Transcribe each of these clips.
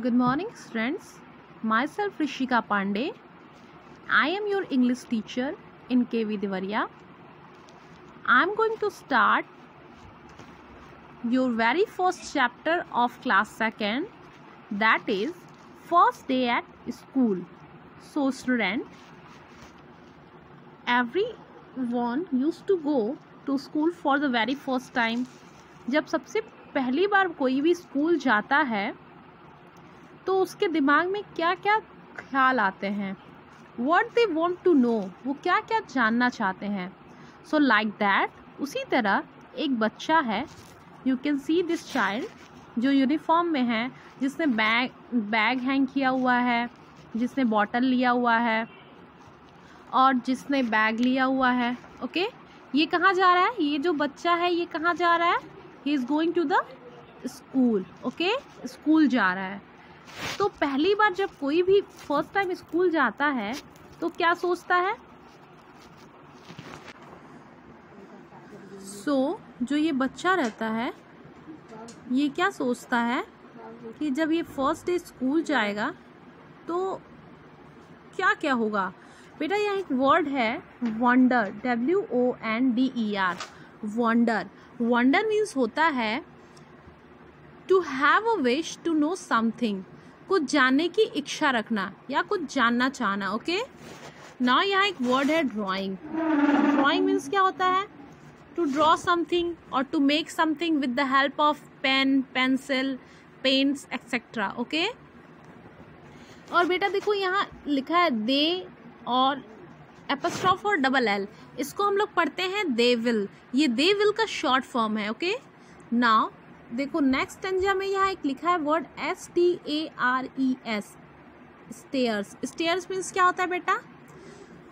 Good morning, students. Myself Rishika Pandey. I am your English teacher in KV Devaria. I am going to start your very first chapter of class 2nd, that is first day at school. So student, everyone used to go to school for the very first time. जब सबसे पहली बार कोई भी school जाता है तो उसके दिमाग में क्या क्या ख्याल आते हैं, what they want to know, वो क्या क्या जानना चाहते हैं. So like that, उसी तरह एक बच्चा है, you can see this child जो यूनिफॉर्म में है, जिसने बैग हैंग किया हुआ है, जिसने बॉटल लिया हुआ है और जिसने बैग लिया हुआ है. ओके, ये कहाँ जा रहा है? ये जो बच्चा है ये कहाँ जा रहा है? He is going to the school. Okay, school जा रहा है. तो पहली बार जब कोई भी फर्स्ट टाइम स्कूल जाता है तो क्या सोचता है? जो ये बच्चा रहता है ये क्या सोचता है कि जब ये फर्स्ट डे स्कूल जाएगा तो क्या क्या होगा. बेटा यहाँ एक वर्ड है वंडर, WONDER. वंडर मीन्स होता है to have a wish to know something, कुछ जानने की इच्छा रखना या कुछ जानना चाहना. ओके, नाउ यहाँ एक वर्ड है ड्राइंग. ड्राइंग मीन्स क्या होता है? टू ड्रॉ समथिंग और to make something with the help of pen, pencil, paints etcetera. Okay, और बेटा देखो यहाँ लिखा है दे और एपोस्ट्रोफ और डबल एल, इसको हम लोग पढ़ते हैं दे विल. ये दे विल का शॉर्ट फॉर्म है. ओके, नाउ देखो नेक्स्ट स्टेंजा में यहाँ एक लिखा है word STARES, stairs. Stairs means क्या होता है बेटा?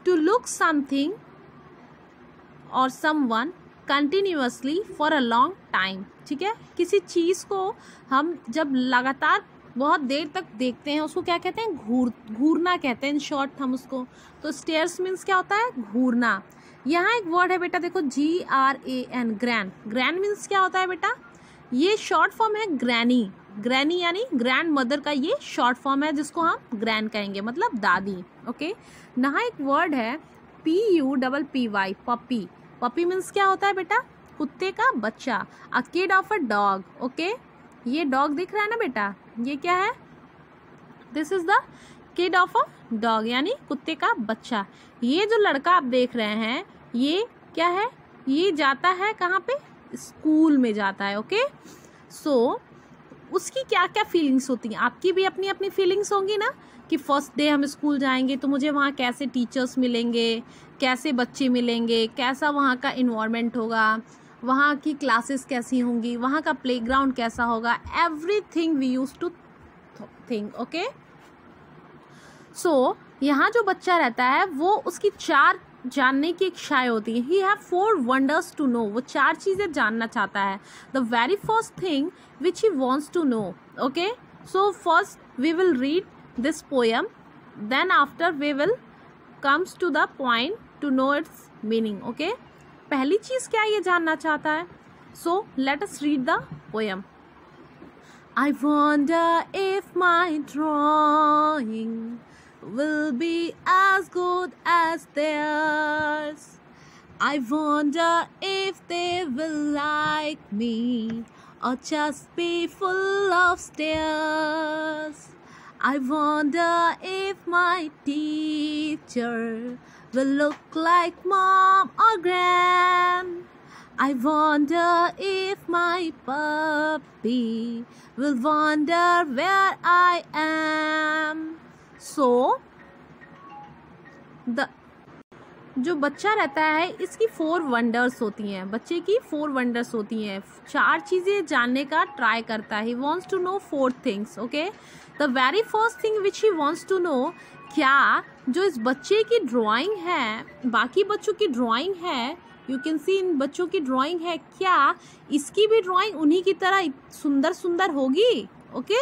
टू लुक समथिंग और someone continuously for a long time. ठीक है, किसी चीज़ को हम जब लगातार बहुत देर तक देखते हैं उसको क्या कहते हैं? घूरना कहते हैं इन शॉर्ट हम उसको. तो स्टेयर्स मीन्स क्या होता है? घूरना. यहाँ एक वर्ड है बेटा देखो GRAN, ग्रैंड. ग्रैंड मीन्स क्या होता है बेटा? ये शॉर्ट फॉर्म है ग्रैनी. ग्रैनी यानी ग्रैंड मदर का ये शॉर्ट फॉर्म है जिसको हम ग्रैंड कहेंगे, मतलब दादी. ओके, यहाँ एक वर्ड है PUPPY, पपी. पपी मीन्स क्या होता है बेटा? कुत्ते का बच्चा. A kid of a dog. Okay, ये डॉग दिख रहा है ना बेटा, ये क्या है? This is the kid of a dog, यानी कुत्ते का बच्चा. ये जो लड़का आप देख रहे हैं ये क्या है? ये जाता है कहाँ पे? स्कूल में जाता है. ओके, सो उसकी क्या क्या फीलिंग्स होती हैं? आपकी भी अपनी अपनी फीलिंग्स होंगी ना कि फर्स्ट डे हम स्कूल जाएंगे तो मुझे वहाँ कैसे टीचर्स मिलेंगे, कैसे बच्चे मिलेंगे, कैसा वहाँ का इन्वायरमेंट होगा, वहाँ की क्लासेस कैसी होंगी, वहाँ का प्लेग्राउंड कैसा होगा. Everything we use to think. Okay, so यहाँ जो बच्चा रहता है वो उसकी 4 जानने की इच्छाएं होती हैं. He have 4 wonders to know. वो 4 चीज़ें जानना चाहता है. The very first thing which he wants to know. Okay, so first we will read this poem, then after we will comes to the point to know its meaning. Okay, पहली चीज़ क्या ये जानना चाहता है? So let us read the poem. I wonder if my drawing will be as good as theirs. I wonder if they will like me or just be full of stares. I wonder if my teacher will look like mom or gran. I wonder if my puppy will wonder where I am. So, जो बच्चा रहता है इसकी 4 wonders होती हैं. बच्चे की 4 wonders होती हैं. 4 चीज़ें जानने का ट्राई करता है. He wants to know 4 things. Okay, the very first thing which he wants to know, क्या जो इस बच्चे की ड्राइंग है, बाकी बच्चों की ड्राइंग है, यू कैन सी इन बच्चों की ड्राइंग है, क्या इसकी भी ड्राइंग उन्हीं की तरह सुंदर सुंदर होगी? Okay,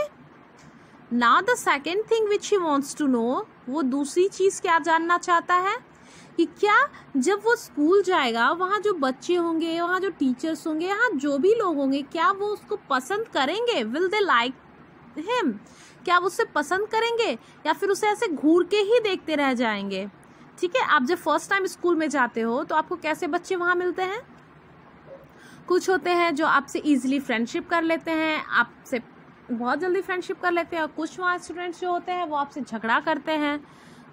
now the second thing which he wants to know, वो दूसरी चीज़ क्या जानना चाहता है कि क्या जब वो स्कूल जाएगा वहाँ जो बच्चे होंगे, वहाँ जो टीचर्स होंगे, यहाँ जो भी लोग होंगे, क्या वो उसको पसंद करेंगे? Will they like him? क्या आप उससे पसंद करेंगे या फिर उसे ऐसे घूर के ही देखते रह जाएंगे? ठीक है, आप जब फर्स्ट टाइम स्कूल में जाते हो तो आपको कैसे बच्चे वहाँ मिलते हैं? कुछ होते हैं जो आपसे इजीली फ्रेंडशिप कर लेते हैं, आपसे बहुत जल्दी फ्रेंडशिप कर लेते हैं, और कुछ वहाँ स्टूडेंट्स जो होते हैं वो आपसे झगड़ा करते हैं,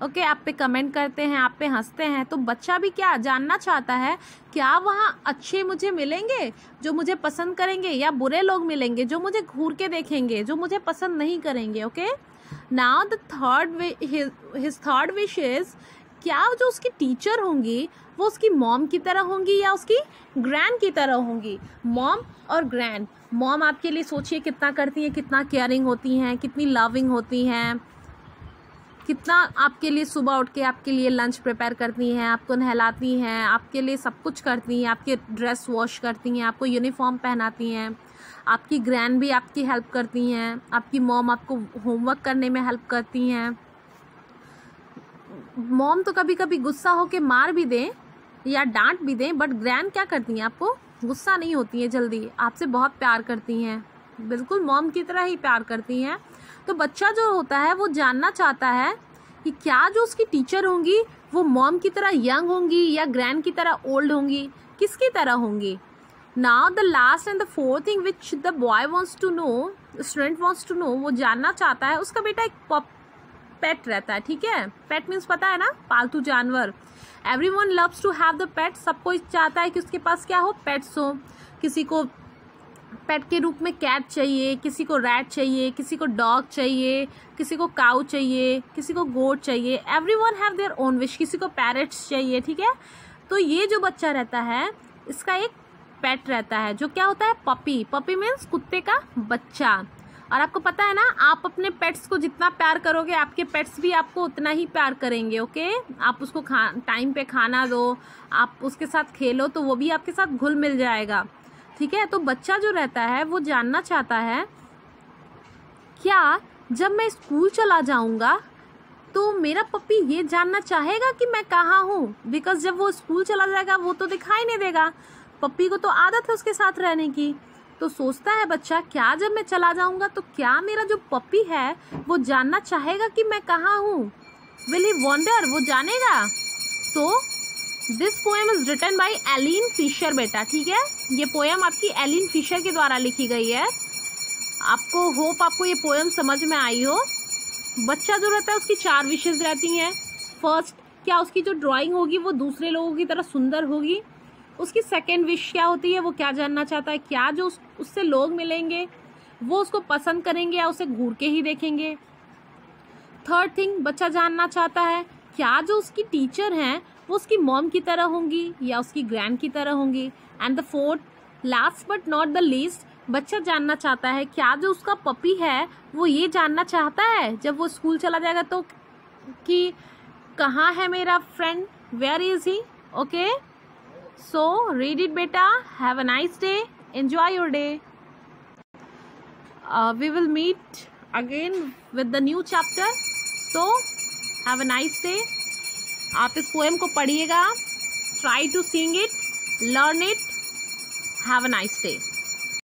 ओके, आप पे कमेंट करते हैं, आप पे हंसते हैं। तो बच्चा भी क्या जानना चाहता है, क्या वहाँ अच्छे मुझे मिलेंगे जो मुझे पसंद करेंगे, या बुरे लोग मिलेंगे जो मुझे घूर के देखेंगे, जो मुझे पसंद नहीं करेंगे। Okay, now the his third wish is, क्या जो उसकी टीचर होंगी वो उसकी मॉम की तरह होंगी या उसकी ग्रैंड की तरह होंगी? मॉम और ग्रैंड। मॉम आपके लिए सोचिए कितना करती हैं, कितना केयरिंग होती हैं, कितनी लविंग होती हैं, कितना आपके लिए सुबह उठ के आपके लिए लंच प्रिपेयर करती हैं, आपको नहलाती हैं, आपके लिए सब कुछ करती हैं, आपके ड्रेस वॉश करती हैं, आपको यूनिफॉर्म पहनाती हैं। आपकी ग्रैंड भी आपकी हेल्प करती हैं, आपकी मॉम आपको होमवर्क करने में हेल्प करती हैं। मॉम तो कभी कभी गुस्सा होके मार भी दें या डांट भी दें, बट ग्रैंड क्या करती हैं, आपको गुस्सा नहीं होती हैं जल्दी, आपसे बहुत प्यार करती हैं, बिल्कुल मॉम की तरह ही प्यार करती हैं। तो बच्चा जो होता है वो जानना चाहता है कि क्या जो उसकी टीचर होंगी वो मॉम की तरह यंग होंगी या ग्रैंड की तरह ओल्ड होंगी, किसकी तरह होंगी? Now the last and the fourth thing which the boy wants to know, student wants to know, वो जानना चाहता है, उसका बेटा एक पेट रहता है। ठीक है, पेट मीन्स पता है ना, पालतू जानवर। Everyone loves to have the pet, सब कोई चाहता है कि उसके पास क्या हो, पेट्स हो। किसी को पेट के रूप में कैट चाहिए, किसी को रैट चाहिए, किसी को डॉग चाहिए, किसी को काऊ चाहिए, किसी को गोट चाहिए। Everyone have their own wish. किसी को पैरट्स चाहिए। ठीक है, तो ये जो बच्चा रहता है इसका एक पेट रहता है जो क्या होता है, पपी। पपी मीन्स कुत्ते का बच्चा। और आपको पता है ना, आप अपने पेट्स को जितना प्यार करोगे आपके पेट्स भी आपको उतना ही प्यार करेंगे। ओके, आप उसको टाइम पे खाना दो, आप उसके साथ खेलो तो वो भी आपके साथ घुल मिल जाएगा। ठीक है, तो बच्चा जो रहता है वो जानना चाहता है, क्या जब मैं स्कूल चला जाऊंगा तो मेरा पपी ये जानना चाहेगा कि मैं कहाँ हूँ? बिकॉज जब वो स्कूल चला जाएगा वो तो दिखाई नहीं देगा, पपी को तो आदत है उसके साथ रहने की। तो सोचता है बच्चा, क्या जब मैं चला जाऊंगा तो क्या मेरा जो पपी है वो जानना चाहेगा कि मैं कहाँ हूँ? विल ही वंडर, वो जानेगा। So this poem is written by Aileen Fisher बेटा। ठीक है, ये पोएम आपकी एलिन फिशर के द्वारा लिखी गई है। आपको होप आपको ये पोएम समझ में आई हो। बच्चा जो रहता है उसकी 4 विशेस रहती हैं। फर्स्ट, क्या उसकी जो ड्राइंग होगी वो दूसरे लोगों की तरह सुंदर होगी। उसकी सेकेंड विश क्या होती है, वो क्या जानना चाहता है, क्या जो उससे लोग मिलेंगे वो उसको पसंद करेंगे या उसे घूर के ही देखेंगे। थर्ड थिंग बच्चा जानना चाहता है, क्या जो उसकी टीचर हैं वो उसकी मॉम की तरह होंगी या उसकी ग्रैंड की तरह होंगी। And the fourth, last but not the least, बच्चा जानना चाहता है, क्या जो उसका पपी है वो ये जानना चाहता है जब वो स्कूल चला जाएगा तो कि कहाँ है मेरा friend, where is he. Okay, so read it beta, have a nice day, enjoy your day. We will meet again with the new chapter, so have a nice day. आप इस पोएम को पढ़िएगा, try to sing it, learn it, have a nice day.